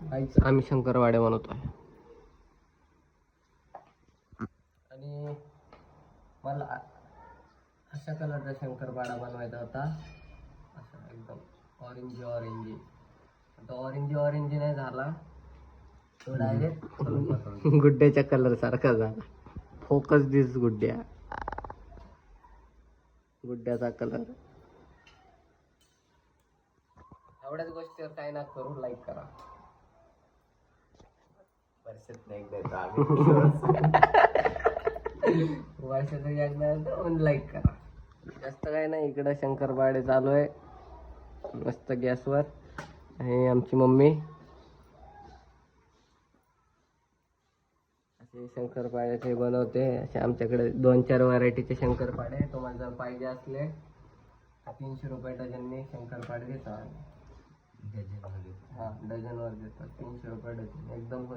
आम्ही शंकरवाड्या बनवतोय. आणि मला अशा कलरचा शंकरपाडा बनवायचा होता, असा एकदम ऑरेंज ऑरेंज. तो ऑरेंज ऑरेंज नाही झाला, तो डायरेक्ट गुड्ड्याच्या कलर सारखा झाला. फोकस दिस गुड्ड्याचा कलर. एवढ्याच गोष्टीवर काय ना करू, लाईक करा. वर्षात एकदा वर्षात एकदा लाईक करा. जास्त काय नाही, इकडं शंकरपाळे चालू आहे मस्त गॅसवर. आणि आमची मम्मी असे शंकरपाळ्याचे बनवते. असे आमच्याकडे 2-4 व्हरायटीचे शंकरपाळे. तुम्हाला जर पाहिजे असले 300 रुपये डझनने शंकरपाळे देतो. हां, डझनवर देतो. 300 रुपये डझन एकदम.